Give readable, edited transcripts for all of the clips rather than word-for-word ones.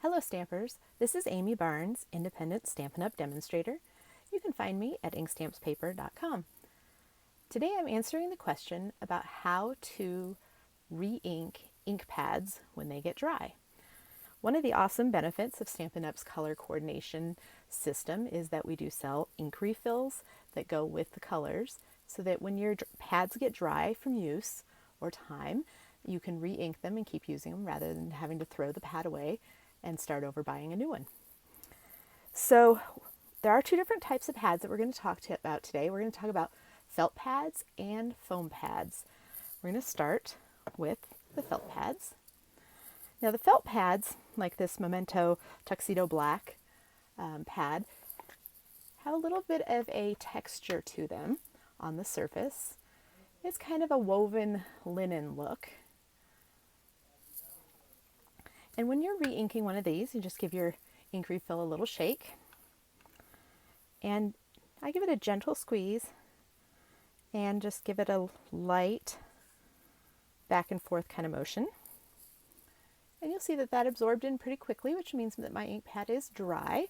Hello Stampers, this is Amy Barnes, independent Stampin' Up! Demonstrator. You can find me at inkstampspaper.com. Today I'm answering the question about how to re-ink ink pads when they get dry. One of the awesome benefits of Stampin' Up's color coordination system is that we do sell ink refills that go with the colors so that when your pads get dry from use or time, you can re-ink them and keep using them rather than having to throw the pad away and start over buying a new one. So there are two different types of pads that we're going to talk about today. We're going to talk about felt pads and foam pads. We're going to start with the felt pads. Now the felt pads, like this Memento Tuxedo Black pad, have a little bit of a texture to them on the surface. It's kind of a woven linen look. And when you're re-inking one of these, you just give your ink refill a little shake. And I give it a gentle squeeze and just give it a light back and forth kind of motion. And you'll see that that absorbed in pretty quickly, which means that my ink pad is dry.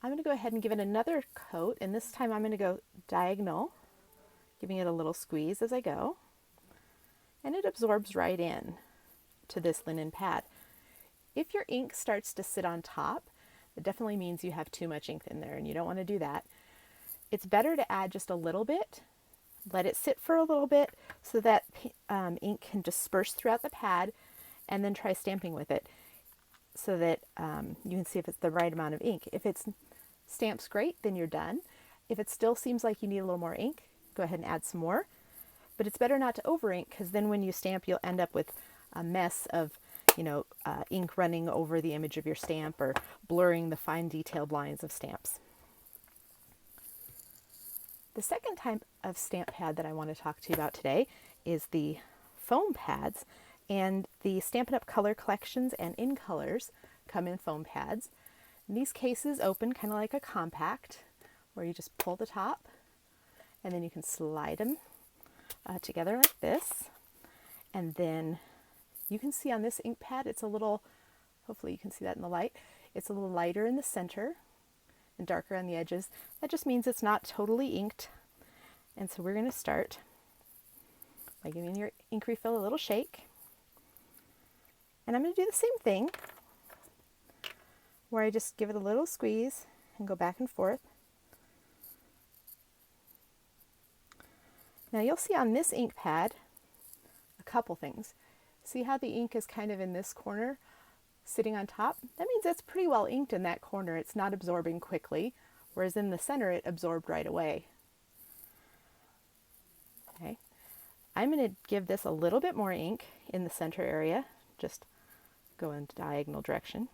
I'm going to go ahead and give it another coat, and this time I'm going to go diagonal, giving it a little squeeze as I go. And it absorbs right in to this linen pad. If your ink starts to sit on top, it definitely means you have too much ink in there and you don't want to do that. It's better to add just a little bit, let it sit for a little bit so that ink can disperse throughout the pad, and then try stamping with it so that you can see if it's the right amount of ink. If it stamps great, then you're done. If it still seems like you need a little more ink, go ahead and add some more. But it's better not to over ink, because then when you stamp, you'll end up with a mess of, ink running over the image of your stamp or blurring the fine detailed lines of stamps. The second type of stamp pad that I want to talk to you about today is the foam pads, and the Stampin' Up! Color collections and In Colors come in foam pads. And these cases open kind of like a compact, where you just pull the top and then you can slide them together like this. And then you can see on this ink pad, it's a little, hopefully you can see that in the light, it's a little lighter in the center and darker on the edges. That just means it's not totally inked. And so we're going to start by giving your ink refill a little shake. And I'm going to do the same thing, where I just give it a little squeeze and go back and forth. Now you'll see on this ink pad a couple things. See how the ink is kind of in this corner, sitting on top? That means it's pretty well inked in that corner. It's not absorbing quickly, whereas in the center it absorbed right away. Okay, I'm going to give this a little bit more ink in the center area, just go in diagonal direction.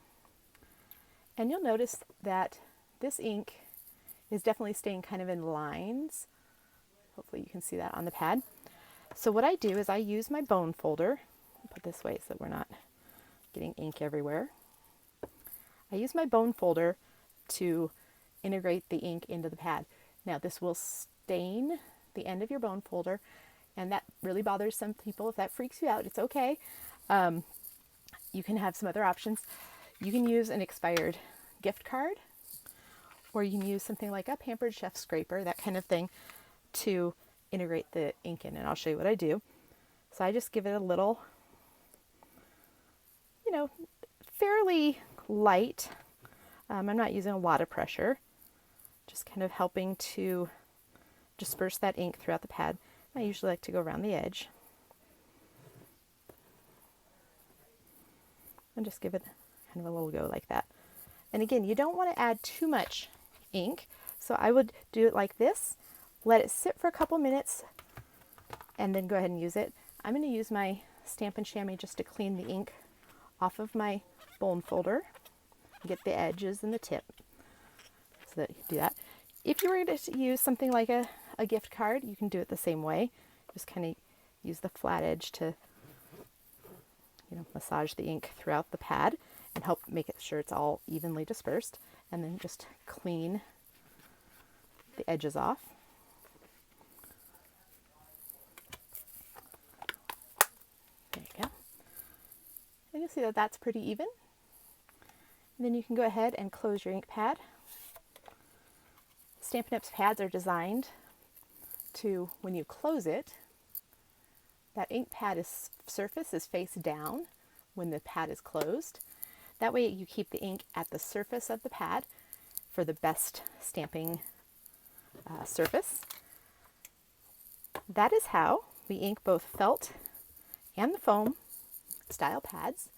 And you'll notice that this ink is definitely staying kind of in lines. Hopefully you can see that on the pad. So what I do is I use my bone folder. I'll put this way so we're not getting ink everywhere. I use my bone folder to integrate the ink into the pad. Now this will stain the end of your bone folder, and that really bothers some people. If that freaks you out, it's okay. You can have some other options. You can use an expired gift card, or you can use something like a Pampered Chef scraper, that kind of thing, to integrate the ink in. And I'll show you what I do. So I just give it a little, fairly light. I'm not using a lot of pressure, just kind of helping to disperse that ink throughout the pad. I usually like to go around the edge and just give it kind of a little go like that. And again, you don't want to add too much ink, so I would do it like this, let it sit for a couple minutes, and then go ahead and use it. I'm going to use my Stampin' Chamois just to clean the ink off of my bone folder, get the edges and the tip, so that you can do that. If you were to use something like a gift card, you can do it the same way. Just kind of use the flat edge to massage the ink throughout the pad and help make it sure it's all evenly dispersed, and then just clean the edges off. There you go. And you'll see that that's pretty even. And then you can go ahead and close your ink pad. Stampin' Up's pads are designed to, when you close it, that ink pad surface is face down when the pad is closed. That way you keep the ink at the surface of the pad for the best stamping surface. That is how we ink both felt and the foam style pads.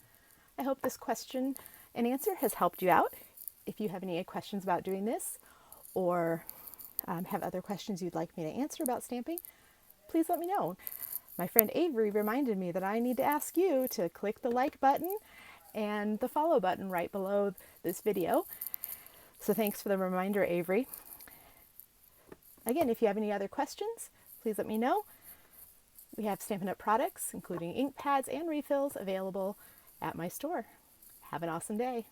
I hope this question and answer has helped you out. If you have any questions about doing this or have other questions you'd like me to answer about stamping, please let me know. My friend Avery reminded me that I need to ask you to click the like button and the follow button right below this video. So thanks for the reminder, Avery. Again, if you have any other questions, please let me know. We have Stampin' Up! Products, including ink pads and refills, available at my store. Have an awesome day.